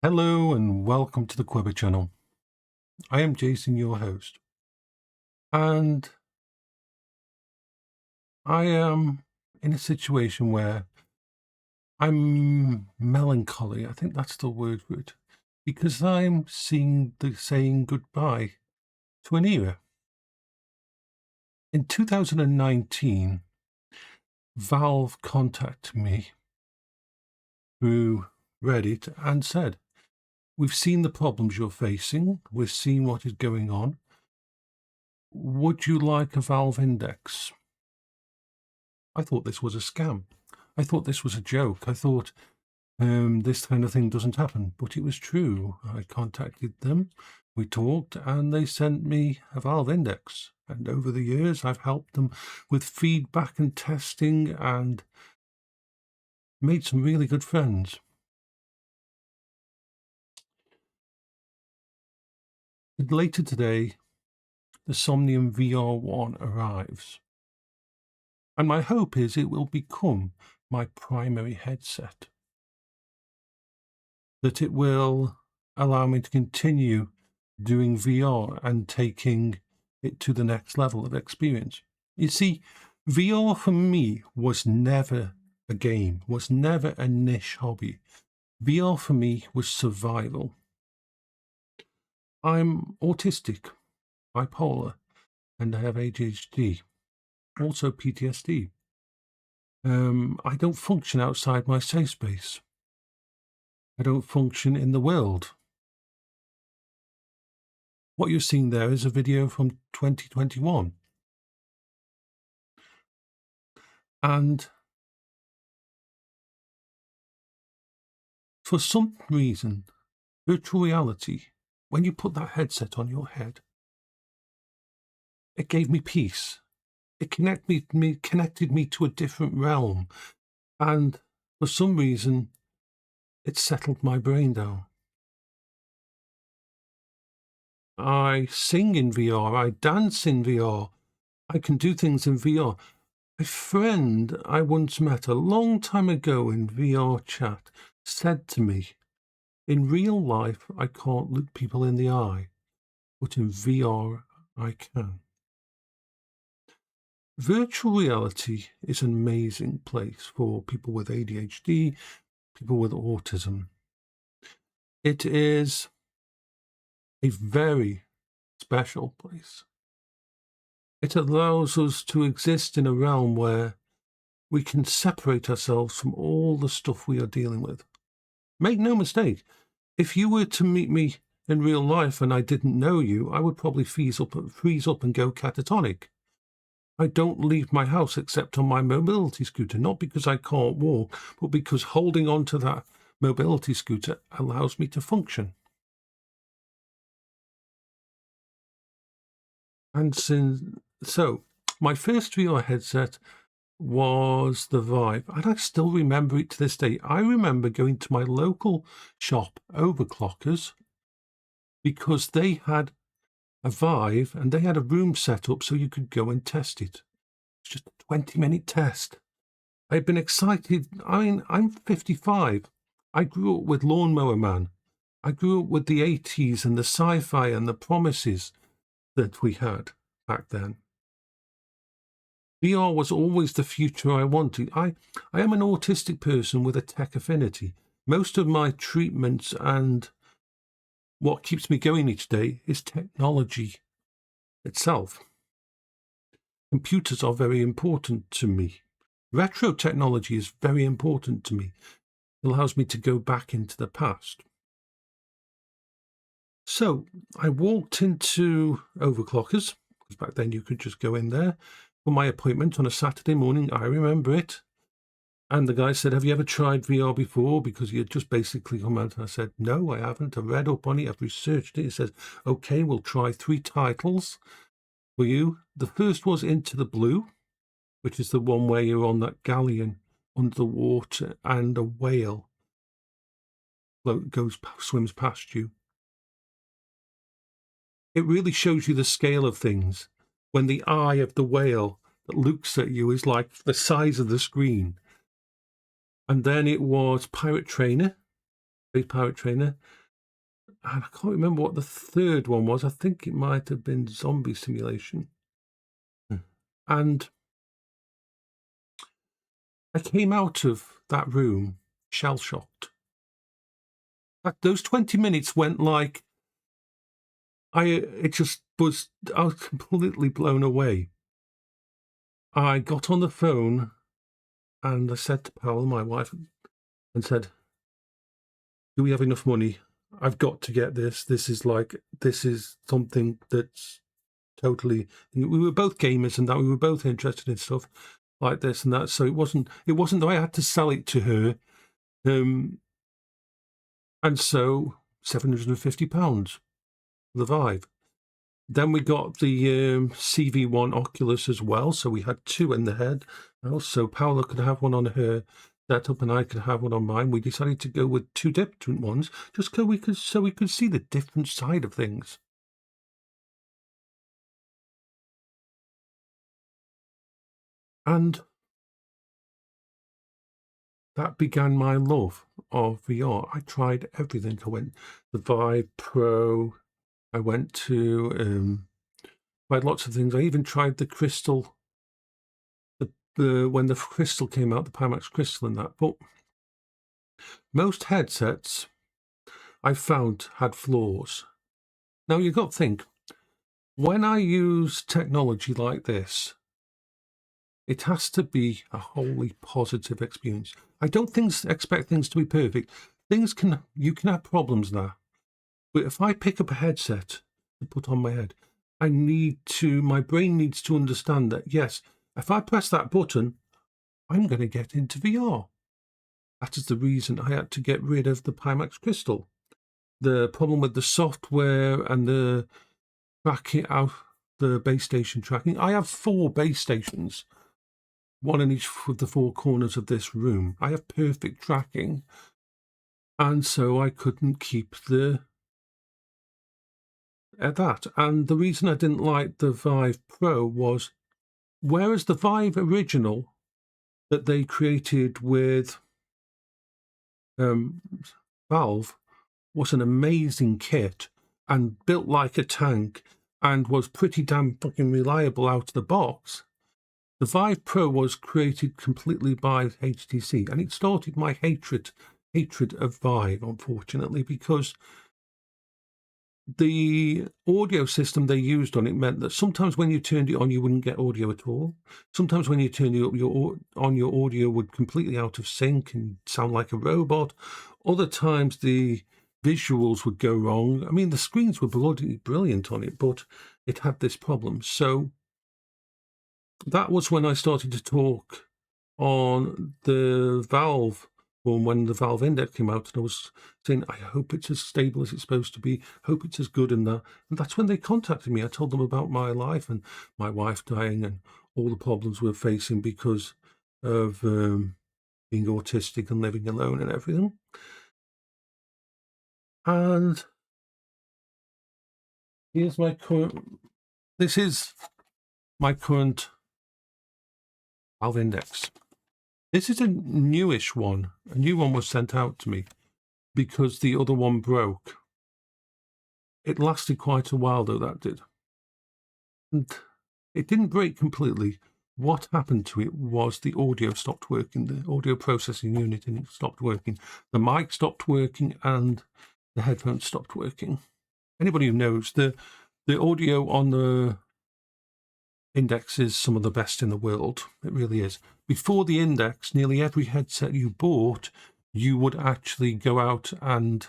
Hello and welcome to the Quiver channel. I am Jason, your host, and I am in a situation where I'm melancholy. I think that's the word for it, because I'm saying goodbye to an era. In 2019, Valve contacted me through Reddit and said, "We've seen the problems you're facing. We've seen what is going on. Would you like a Valve index?" I thought this was a scam. I thought this was a joke. I thought this kind of thing doesn't happen, but it was true. I contacted them, we talked, and they sent me a Valve index. And over the years, I've helped them with feedback and testing and made some really good friends. Later today, the Somnium VR1 arrives. And my hope is it will become my primary headset. That it will allow me to continue doing VR and taking it to the next level of experience. You see, VR for me was never a game, was never a niche hobby. VR for me was survival. I'm autistic, bipolar, and I have ADHD, also PTSD. I don't function outside my safe space. I don't function in the world. What you're seeing there is a video from 2021. And for some reason, virtual reality, when you put that headset on your head, it gave me peace. It connected me to a different realm. And for some reason, it settled my brain down. I sing in VR. I dance in VR. I can do things in VR. A friend I once met a long time ago in VRchat said to me, "In real life, I can't look people in the eye, but in VR, I can." Virtual reality is an amazing place for people with ADHD, people with autism. It is a very special place. It allows us to exist in a realm where we can separate ourselves from all the stuff we are dealing with. Make no mistake, if you were to meet me in real life and I didn't know you, I would probably freeze up and go catatonic. I don't leave my house except on my mobility scooter, not because I can't walk, but because holding on to that mobility scooter allows me to function. And so my first VR headset was the Vive, and I still remember it to this day. I remember going to my local shop, Overclockers, because they had a Vive and they had a room set up so you could go and test it. It's just a 20-minute test. I've been excited. I mean, I'm 55. I grew up with Lawnmower Man. I grew up with the 80s and the sci-fi and the promises that we had back then. VR was always the future I wanted. I am an autistic person with a tech affinity. Most of my treatments and what keeps me going each day is technology itself. Computers are very important to me. Retro technology is very important to me. It allows me to go back into the past. So I walked into Overclockers, because back then you could just go in there, for my appointment on a Saturday morning. I remember it. And the guy said, "Have you ever tried VR before?" Because he had just basically come out. And I said, "No, I haven't. I've read up on it. I've researched it." He says, "Okay, we'll try 3 titles for you." The first was Into the Blue, which is the one where you're on that galleon under the water and a whale swims past you. It really shows you the scale of things when the eye of the whale that looks at you is like the size of the screen. And then it was Pirate Trainer, Space Pirate Trainer. And I can't remember what the third one was. I think it might have been Zombie Simulation. And I came out of that room shell-shocked. Those 20 minutes went like I was completely blown away. I got on the phone and I said to Paola, my wife, and said, do we have enough money? I've got to get this. This is something that's totally. We were both gamers and that we were both interested in stuff like this and that. So it wasn't that I had to sell it to her. And so £750 the Vive. Then we got the CV1 Oculus as well. So we had two in the head. Also, Paola could have one on her setup and I could have one on mine. We decided to go with two different ones just so we could see the different side of things. And that began my love of VR. I tried everything. I went the Vive Pro. I went to tried lots of things. I even tried the Crystal. When the Crystal came out, the Pimax Crystal and that. But most headsets I found had flaws. Now you've got to think, when I use technology like this, it has to be a wholly positive experience. I don't expect things to be perfect. You can have problems now. But if I pick up a headset to put on my head, my brain needs to understand that, yes, if I press that button, I'm going to get into VR. That is the reason I had to get rid of the Pimax Crystal. The problem with the software and the tracking out, the base station tracking. I have 4 base stations, one in each of the 4 corners of this room. I have perfect tracking, and so I couldn't keep that. And the reason I didn't like the Vive Pro was, whereas the Vive original that they created with Valve was an amazing kit and built like a tank and was pretty damn fucking reliable out of the box, the Vive Pro was created completely by HTC, and it started my hatred of Vive, unfortunately, because the audio system they used on it meant that sometimes when you turned it on, you wouldn't get audio at all. Sometimes when you turned it up, your audio would completely out of sync and sound like a robot. Other times the visuals would go wrong. I mean, the screens were bloody brilliant on it, but it had this problem. So that was when I started to talk on the Valve, or when the Valve Index came out, and I was saying, I hope it's as stable as it's supposed to be, hope it's as good and that. And that's when they contacted me. I told them about my life and my wife dying and all the problems we're facing because of being autistic and living alone and everything. And this is my current Valve Index. This is a newish one. A new one was sent out to me because the other one broke. It lasted quite a while, though, that did. And it didn't break completely. What happened to it was the audio stopped working. The audio processing unit in it stopped working. The mic stopped working and the headphones stopped working. Anybody who knows, the audio on the Index is some of the best in the world. It really is. Before the Index, nearly every headset you bought, you would actually go out and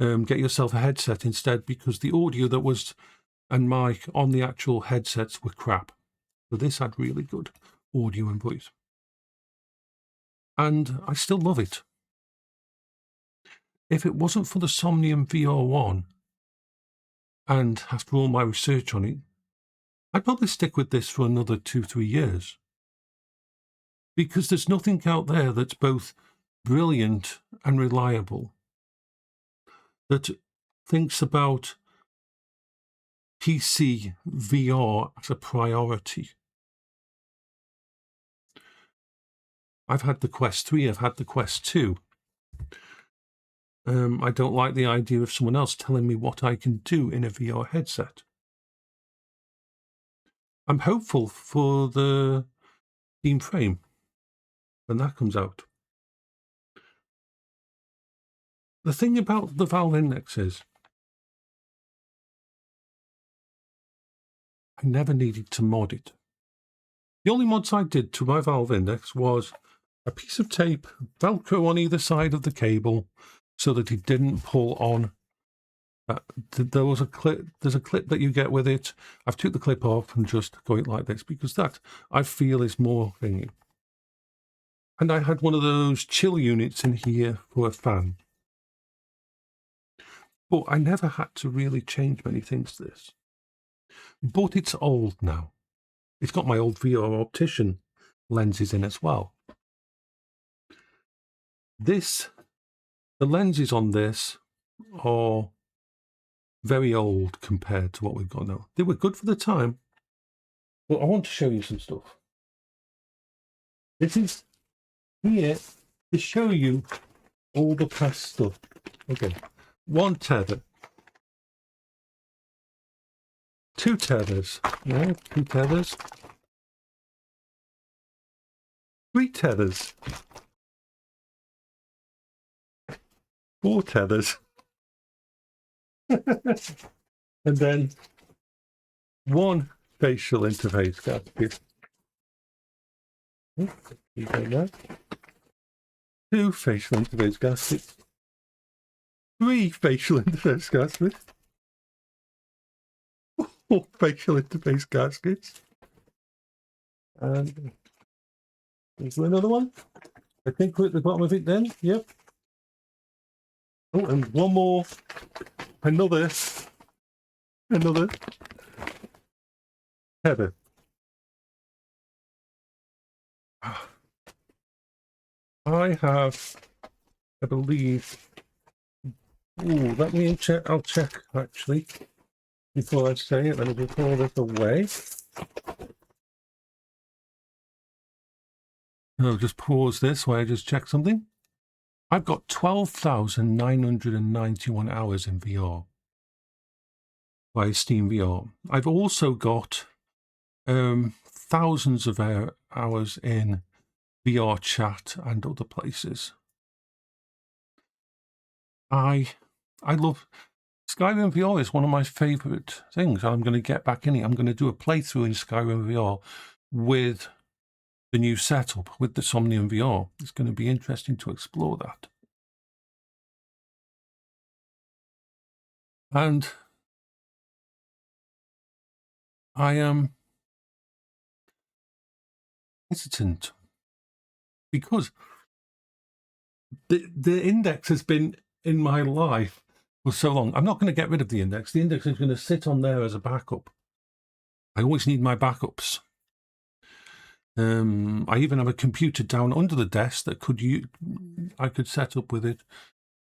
get yourself a headset instead, because the audio that was and mic on the actual headsets were crap. So this had really good audio and voice. And I still love it. If it wasn't for the Somnium VR1, and after all my research on it, I'd probably stick with this for another 2-3 years. Because there's nothing out there that's both brilliant and reliable, that thinks about PC VR as a priority. I've had the Quest 3, I've had the Quest 2. I don't like the idea of someone else telling me what I can do in a VR headset. I'm hopeful for the Steam Frame when that comes out. The thing about the Valve Index is I never needed to mod it. The only mods I did to my Valve Index was a piece of tape, Velcro on either side of the cable so that it didn't pull on. There's a clip that you get with it. I've took the clip off and just go it like this because that I feel is more thingy. And I had one of those chill units in here for a fan. But I never had to really change many things to this. But it's old now. It's got my old VR optician lenses in as well. The lenses on this are very old compared to what we've got now. They were good for the time, but I want to show you some stuff. This is here to show you all the past stuff. Okay, 1 tether. 2 tethers. Yeah, 2 tethers. 3 tethers. 4 tethers. And then 1 facial interface gasket. 2 facial interface gaskets. 3 facial interface gaskets. 4 facial interface gaskets. And there's another one. I think we're at the bottom of it then. Yep. Oh, and one more. Another tether. I have, I believe. Ooh, let me check. I'll check actually before I say it. Let me just pull this away. I'll just pause this while I just check something. I've got 12,991 hours in VR by Steam VR. I've also got thousands of hours in VRchat and other places. I love Skyrim VR. Is one of my favourite things. I'm going to get back in it. I'm going to do a playthrough in Skyrim VR with the new setup, with the Somnium VR. It's going to be interesting to explore that. And I am hesitant because the index has been in my life for so long. I'm not going to get rid of the index. The index is going to sit on there as a backup. I always need my backups. I even have a computer down under the desk that I could set up with it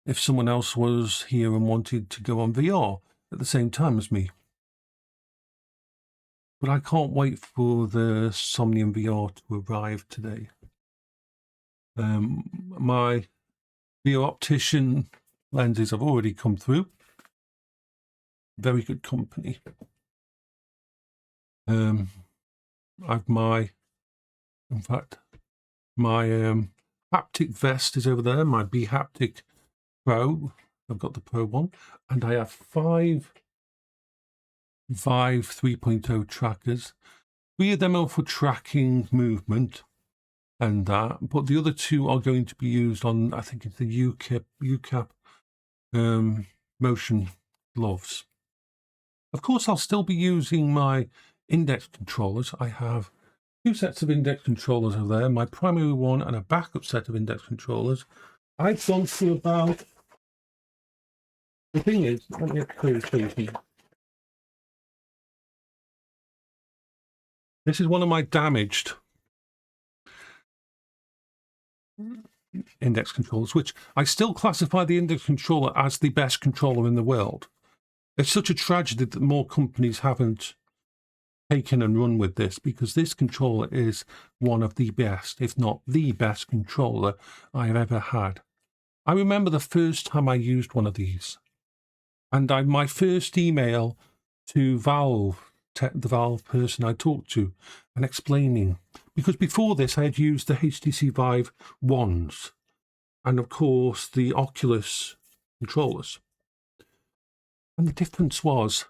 if someone else was here and wanted to go on VR at the same time as me. But I can't wait for the Somnium VR to arrive today. My VR optician lenses have already come through. Very good company. I've my haptic vest is over there, my bHaptic Pro. I've got the Pro one, and I have 5 3.0 trackers. 3 of them are for tracking movement and that, but the other 2 are going to be used on, I think it's the UCAP motion gloves. Of course, I'll still be using my index controllers. I have 2 sets of index controllers over there, my primary one and a backup set of index controllers. I've gone through about, the thing is, let me show you. This is one of my damaged index controllers, which I still classify the index controller as the best controller in the world. It's such a tragedy that more companies haven't taken and run with this, because this controller is one of the best, if not the best controller I have ever had. I remember the first time I used one of these, and my first email to Valve, the Valve person I talked to, and explaining, because before this I had used the HTC Vive wands, and of course the Oculus controllers. And the difference was,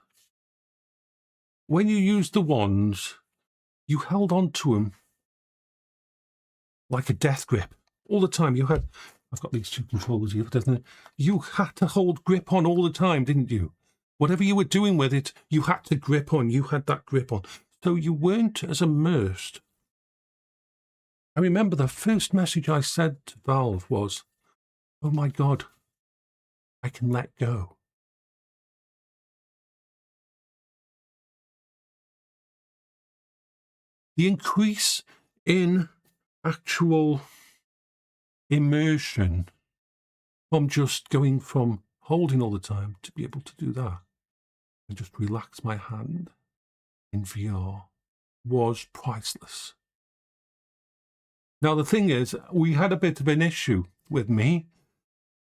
when you used the wands, you held on to them like a death grip all the time. I've got these two controllers here, doesn't it? You had to hold grip on all the time, didn't you? Whatever you were doing with it, you had to grip on. You had that grip on. So you weren't as immersed. I remember the first message I said to Valve was, "Oh my God, I can let go." The increase in actual immersion from just going from holding all the time to be able to do that and just relax my hand in VR was priceless. Now, the thing is, we had a bit of an issue with me.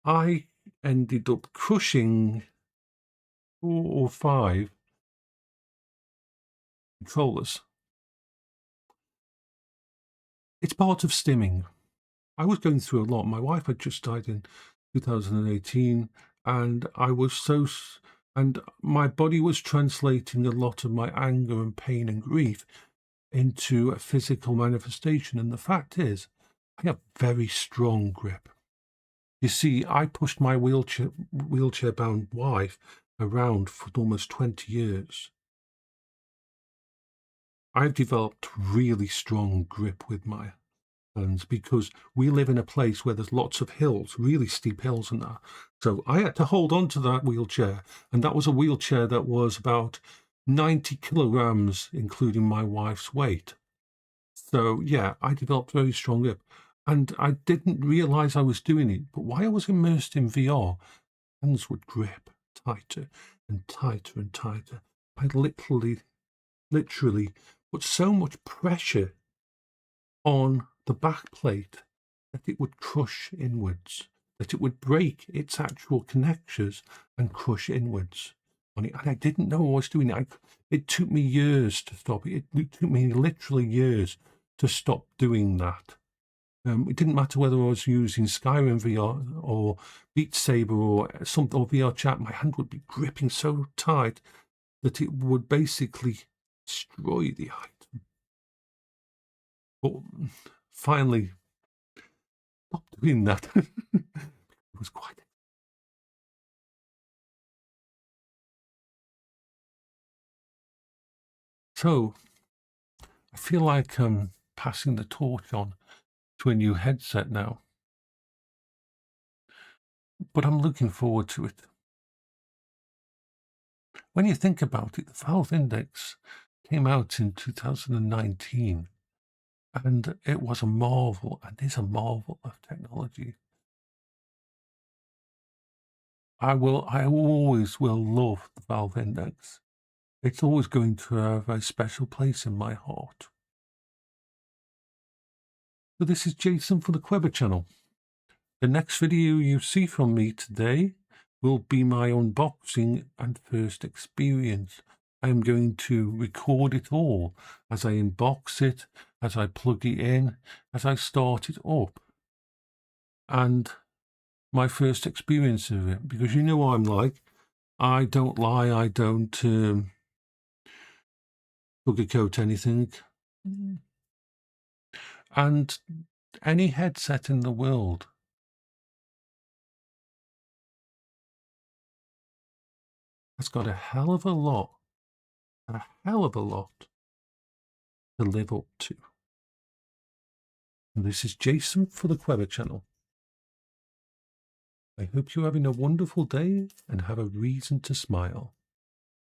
I ended up crushing 4 or 5 controllers. It's part of stimming. I was going through a lot. My wife had just died in 2018, and and my body was translating a lot of my anger and pain and grief into a physical manifestation. And the fact is, I have very strong grip. You see, I pushed my wheelchair-bound wife around for almost 20 years. I've developed really strong grip with my hands because we live in a place where there's lots of hills, really steep hills and that. So I had to hold on to that wheelchair, and that was a wheelchair that was about 90 kilograms, including my wife's weight. So yeah, I developed very strong grip, and I didn't realize I was doing it. But while I was immersed in VR, hands would grip tighter and tighter and tighter. I literally put so much pressure on the back plate that it would crush inwards, that it would break its actual connectors and crush inwards on it. And I didn't know I was doing it. It took me years to stop it. It took me literally years to stop doing that. It didn't matter whether I was using Skyrim VR or Beat Saber or VRchat. My hand would be gripping so tight that it would basically destroy the item. But finally, stopped doing that. It was quite. So I feel like I'm passing the torch on to a new headset now, but I'm looking forward to it. When you think about it, the Valve Index came out in 2019, and it was a marvel, and is a marvel of technology. I always will love the Valve Index. It's always going to have a special place in my heart. So this is Jason for the Queber channel. The next video you see from me today will be my unboxing and first experience. I am going to record it all as I unbox it, as I plug it in, as I start it up. And my first experience of it, because you know what I'm like. I don't lie, I don't sugarcoat anything. And any headset in the world has got a hell of a lot to live up to. And this is Jason for the Queber channel. I hope you're having a wonderful day and have a reason to smile.